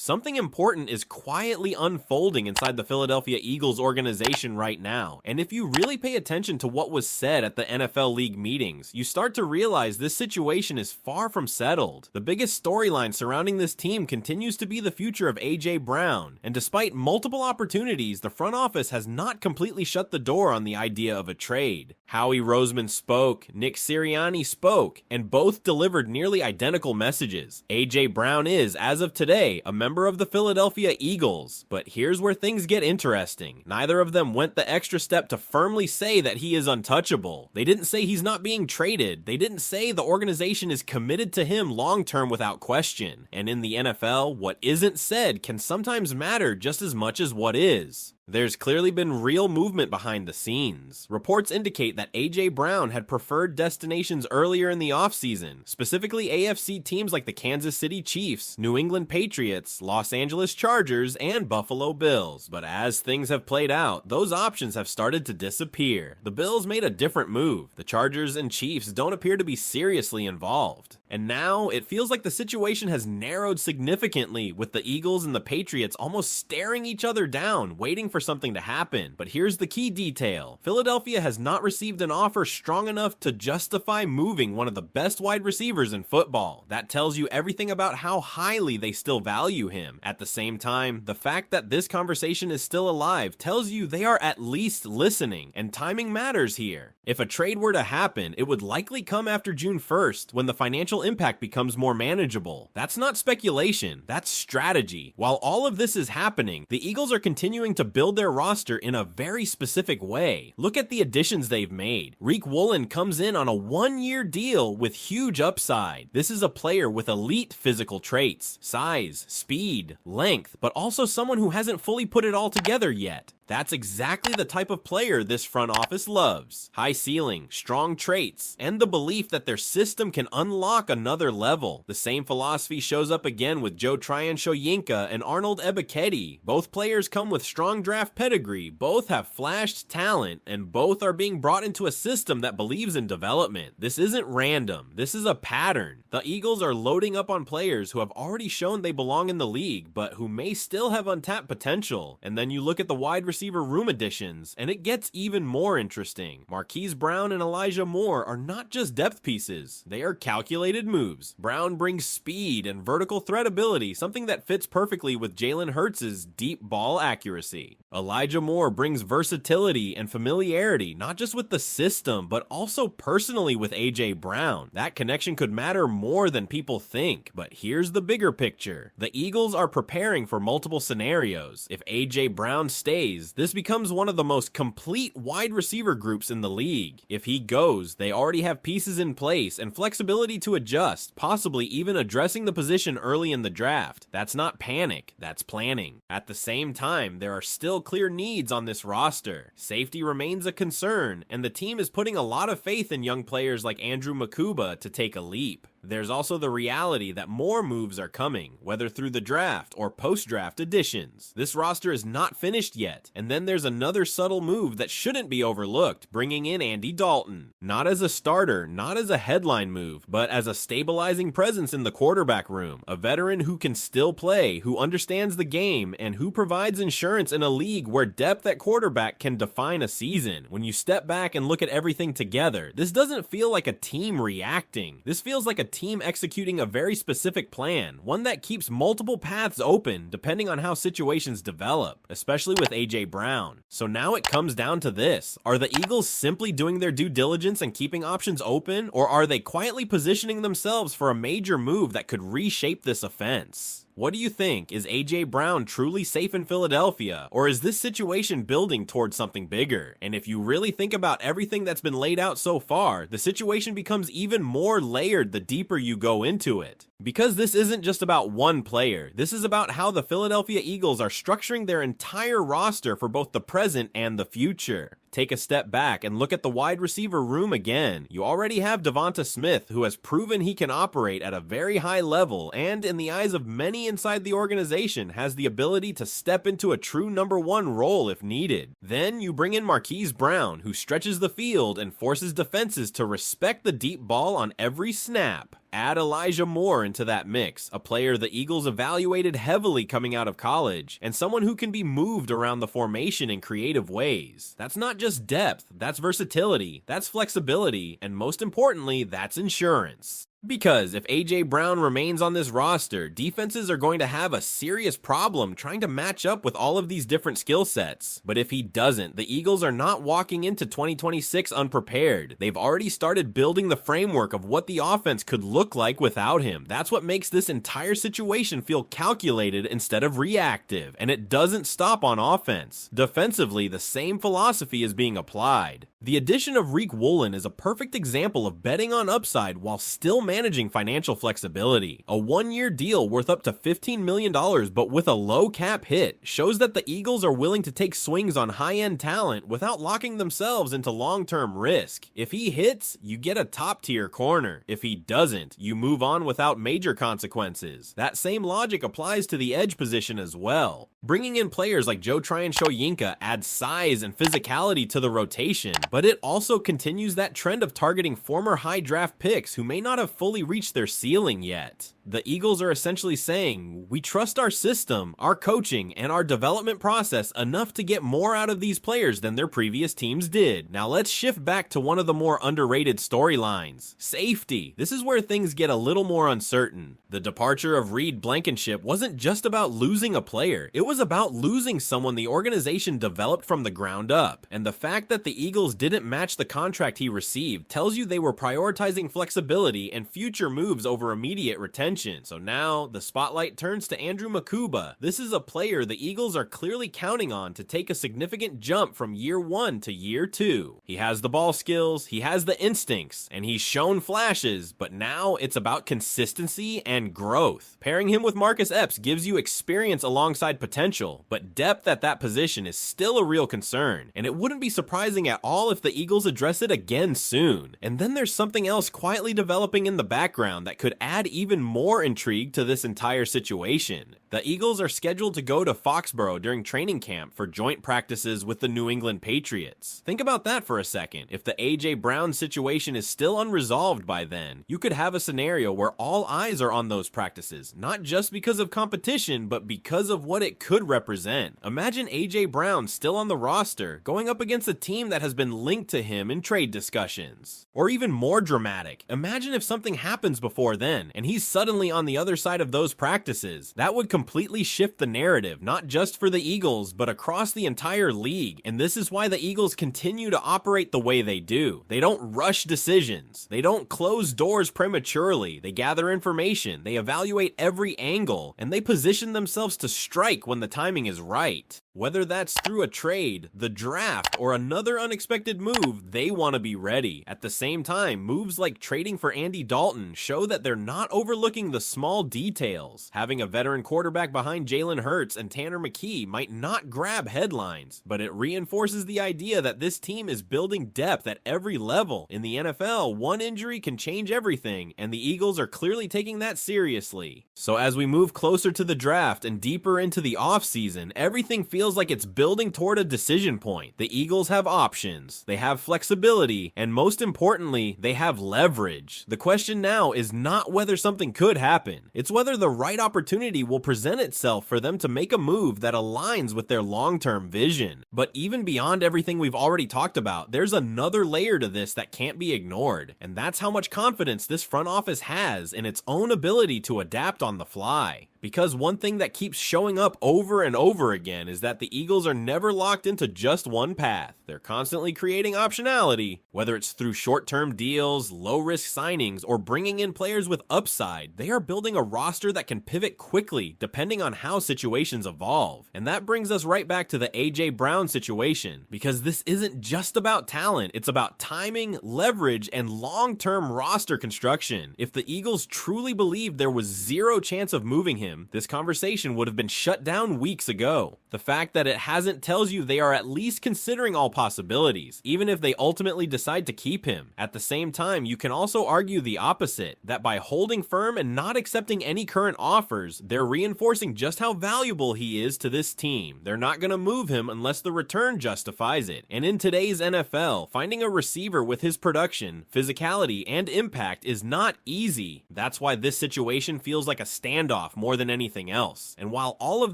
Something important is quietly unfolding inside the Philadelphia Eagles organization right now, and if you really pay attention to what was said at the NFL league meetings, you start to realize this situation is far from settled. The biggest storyline surrounding this team continues to be the future of A.J. Brown, and despite multiple opportunities, the front office has not completely shut the door on the idea of a trade. Howie Roseman spoke, Nick Sirianni spoke, and both delivered nearly identical messages. A.J. Brown is, as of today, a member of the Philadelphia Eagles, but here's where things get interesting. Neither of them went the extra step to firmly say that he is untouchable. They didn't say he's not being traded. They didn't say the organization is committed to him long-term without question. And in the NFL, what isn't said can sometimes matter just as much as what is. There's clearly been real movement behind the scenes. Reports indicate that A.J. Brown had preferred destinations earlier in the offseason, specifically AFC teams like the Kansas City Chiefs, New England Patriots, Los Angeles Chargers, and Buffalo Bills. But as things have played out, those options have started to disappear. The Bills made a different move. The Chargers and Chiefs don't appear to be seriously involved. And now, it feels like the situation has narrowed significantly, with the Eagles and the Patriots almost staring each other down, waiting for something to happen. But here's the key detail. Philadelphia has not received an offer strong enough to justify moving one of the best wide receivers in football. That tells you everything about how highly they still value him. At the same time, the fact that this conversation is still alive tells you they are at least listening, and timing matters here. If a trade were to happen, it would likely come after June 1st, when the financial impact becomes more manageable. That's not speculation, that's strategy. While all of this is happening, the Eagles are continuing to build their roster in a very specific way. Look at the additions they've made. Reek Woolen comes in on a one-year deal with huge upside. This is a player with elite physical traits, size, speed, length, but also someone who hasn't fully put it all together yet. That's exactly the type of player this front office loves. High ceiling, strong traits, and the belief that their system can unlock another level. The same philosophy shows up again with Joe Tryon-Shoyinka and Arnold Ebiketie. Both players come with strong draft pedigree, both have flashed talent, and both are being brought into a system that believes in development. This isn't random, this is a pattern. The Eagles are loading up on players who have already shown they belong in the league, but who may still have untapped potential. And then you look at the wide receiver room additions, and it gets even more interesting. Marquise Brown and Elijah Moore are not just depth pieces, they are calculated moves. Brown brings speed and vertical threat ability, something that fits perfectly with Jalen Hurts' deep ball accuracy. Elijah Moore brings versatility and familiarity, not just with the system, but also personally with A.J. Brown. That connection could matter more than people think, but here's the bigger picture. The Eagles are preparing for multiple scenarios. If A.J. Brown stays, this becomes one of the most complete wide receiver groups in the league. If he goes, they already have pieces in place and flexibility to adjust, possibly even addressing the position early in the draft. That's not panic, that's planning. At the same time, there are still clear needs on this roster. Safety remains a concern, and the team is putting a lot of faith in young players like Andrew Makuba to take a leap. There's also the reality that more moves are coming, whether through the draft or post-draft additions. This roster is not finished yet, and then there's another subtle move that shouldn't be overlooked, bringing in Andy Dalton. Not as a starter, not as a headline move, but as a stabilizing presence in the quarterback room, a veteran who can still play, who understands the game, and who provides insurance in a league where depth at quarterback can define a season. When you step back and look at everything together, this doesn't feel like a team reacting. This feels like a team executing a very specific plan, one that keeps multiple paths open depending on how situations develop, especially with A.J. Brown. So now it comes down to this. Are the Eagles simply doing their due diligence and keeping options open, or are they quietly positioning themselves for a major move that could reshape this offense? What do you think? Is A.J. Brown truly safe in Philadelphia, or is this situation building towards something bigger? And if you really think about everything that's been laid out so far, the situation becomes even more layered the deeper you go into it. Because this isn't just about one player, this is about how the Philadelphia Eagles are structuring their entire roster for both the present and the future. Take a step back and look at the wide receiver room again. You already have DeVonta Smith, who has proven he can operate at a very high level and, in the eyes of many inside the organization, has the ability to step into a true number one role if needed. Then you bring in Marquise Brown, who stretches the field and forces defenses to respect the deep ball on every snap. Add Elijah Moore into that mix, a player the Eagles evaluated heavily coming out of college, and someone who can be moved around the formation in creative ways. That's not just depth, that's versatility, that's flexibility, and most importantly, that's insurance. Because if A.J. Brown remains on this roster, defenses are going to have a serious problem trying to match up with all of these different skill sets. But if he doesn't, the Eagles are not walking into 2026 unprepared. They've already started building the framework of what the offense could look like without him. That's what makes this entire situation feel calculated instead of reactive, and it doesn't stop on offense. Defensively, the same philosophy is being applied. The addition of Reek Woolen is a perfect example of betting on upside while still managing financial flexibility. A one-year deal worth up to $15 million but with a low cap hit shows that the Eagles are willing to take swings on high-end talent without locking themselves into long-term risk. If he hits, you get a top-tier corner. If he doesn't, you move on without major consequences. That same logic applies to the edge position as well. Bringing in players like Joe Tryon-Shoyinka adds size and physicality to the rotation, but it also continues that trend of targeting former high draft picks who may not have fully reached their ceiling yet. The Eagles are essentially saying, we trust our system, our coaching, and our development process enough to get more out of these players than their previous teams did. Now let's shift back to one of the more underrated storylines, safety. This is where things get a little more uncertain. The departure of Reed Blankenship wasn't just about losing a player, it was about losing someone the organization developed from the ground up. And the fact that the Eagles didn't match the contract he received tells you they were prioritizing flexibility and future moves over immediate retention. So now the spotlight turns to Andrew Makuba. This is a player the Eagles are clearly counting on to take a significant jump from year 1 to year 2. He has the ball skills, he has the instincts, and he's shown flashes, but now it's about consistency and growth. Pairing him with Marcus Epps gives you experience alongside potential, but depth at that position is still a real concern, and it wouldn't be surprising at all if the Eagles address it again soon. And then there's something else quietly developing in the background that could add even more intrigue to this entire situation. The Eagles are scheduled to go to Foxborough during training camp for joint practices with the New England Patriots. Think about that for a second. If the A.J. Brown situation is still unresolved by then, you could have a scenario where all eyes are on those practices, not just because of competition, but because of what it could represent. Imagine A.J. Brown still on the roster, going up against a team that has been linked to him in trade discussions. Or even more dramatic, imagine if something happens before then, and he's suddenly on the other side of those practices. That would completely shift the narrative, not just for the Eagles, but across the entire league. And this is why the Eagles continue to operate the way they do. They don't rush decisions. They don't close doors prematurely. They gather information. They evaluate every angle, and they position themselves to strike when the timing is right. Whether that's through a trade, the draft, or another unexpected move, they want to be ready. At the same time, moves like trading for Andy Dalton show that they're not overlooking the small details. Having a veteran quarterback behind Jalen Hurts and Tanner McKee might not grab headlines, but it reinforces the idea that this team is building depth at every level. In the NFL, one injury can change everything, and the Eagles are clearly taking that seriously. So as we move closer to the draft and deeper into the offseason, everything feels like it's building toward a decision point. The Eagles have options, they have flexibility, and most importantly, they have leverage. The question now is not whether something could happen, it's whether the right opportunity will present itself for them to make a move that aligns with their long-term vision. But even beyond everything we've already talked about, there's another layer to this that can't be ignored, and that's how much confidence this front office has in its own ability to adapt on the fly. Because one thing that keeps showing up over and over again is that the Eagles are never locked into just one path. They're constantly creating optionality, whether it's through short-term deals, low-risk signings, or bringing in players with upside. They are building a roster that can pivot quickly depending on how situations evolve. And that brings us right back to the A.J. Brown situation, because this isn't just about talent, it's about timing, leverage, and long-term roster construction. If the Eagles truly believed there was zero chance of moving him, this conversation would have been shut down weeks ago. The fact fact that it hasn't tells you they are at least considering all possibilities, even if they ultimately decide to keep him. At the same time, you can also argue the opposite, that by holding firm and not accepting any current offers, they're reinforcing just how valuable he is to this team. They're not going to move him unless the return justifies it. And in today's NFL, finding a receiver with his production, physicality, and impact is not easy. That's why this situation feels like a standoff more than anything else. And while all of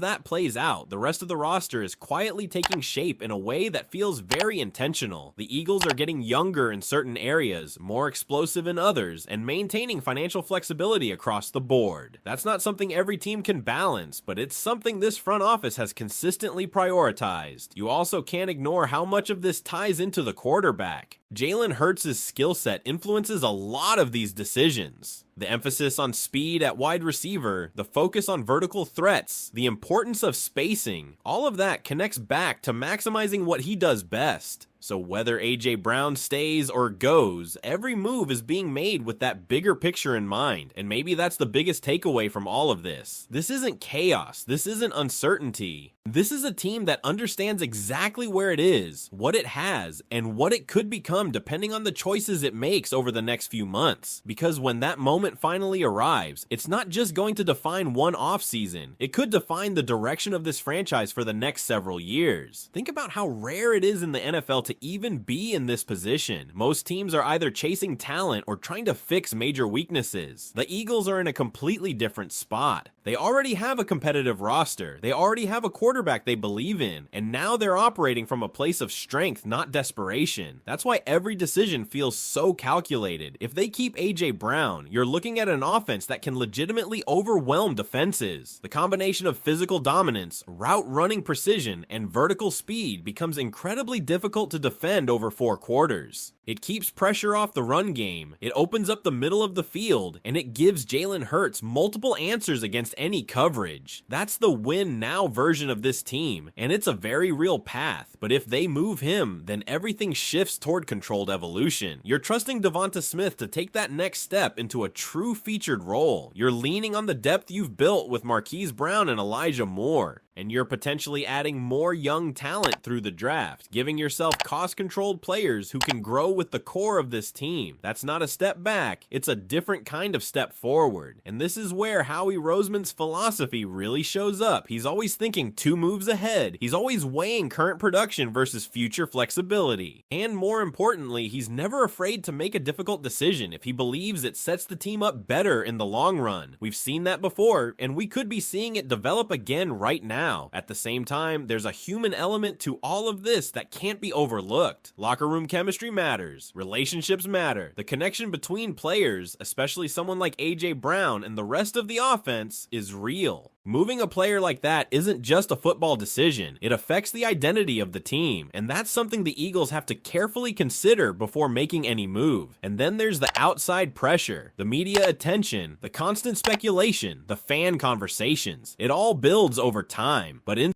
that plays out, the rest of the roster is quietly taking shape in a way that feels very intentional. The Eagles are getting younger in certain areas, more explosive in others, and maintaining financial flexibility across the board. That's not something every team can balance, but it's something this front office has consistently prioritized. You also can't ignore how much of this ties into the quarterback. Jalen Hurts' skill set influences a lot of these decisions. The emphasis on speed at wide receiver, the focus on vertical threats, the importance of spacing, all of that connects back to maximizing what he does best. So whether A.J. Brown stays or goes, every move is being made with that bigger picture in mind, and maybe that's the biggest takeaway from all of this. This isn't chaos, this isn't uncertainty. This is a team that understands exactly where it is, what it has, and what it could become depending on the choices it makes over the next few months. Because when that moment finally arrives, it's not just going to define one offseason, it could define the direction of this franchise for the next several years. Think about how rare it is in the NFL to even be in this position. Most teams are either chasing talent or trying to fix major weaknesses. The Eagles are in a completely different spot. They already have a competitive roster, they already have a quarterback they believe in, and now they're operating from a place of strength, not desperation. That's why every decision feels so calculated. If they keep A.J. Brown, you're looking at an offense that can legitimately overwhelm defenses. The combination of physical dominance, route running precision, and vertical speed becomes incredibly difficult to defend over 4 quarters. It keeps pressure off the run game, it opens up the middle of the field, and it gives Jalen Hurts multiple answers against any coverage. That's the win now version of this team, and it's a very real path. But if they move him, then everything shifts toward controlled evolution. You're trusting DeVonta Smith to take that next step into a true featured role. You're leaning on the depth you've built with Marquise Brown and Elijah Moore. And you're potentially adding more young talent through the draft, giving yourself cost-controlled players who can grow with the core of this team. That's not a step back, it's a different kind of step forward. And this is where Howie Roseman's philosophy really shows up. He's always thinking 2 moves ahead. He's always weighing current production versus future flexibility. And more importantly, he's never afraid to make a difficult decision if he believes it sets the team up better in the long run. We've seen that before, and we could be seeing it develop again right now. At the same time, there's a human element to all of this that can't be overlooked. Locker room chemistry matters. Relationships matter. The connection between players, especially someone like A.J. Brown and the rest of the offense, is real. Moving a player like that isn't just a football decision, it affects the identity of the team, and that's something the Eagles have to carefully consider before making any move. And then there's the outside pressure, the media attention, the constant speculation, the fan conversations. It all builds over time, but in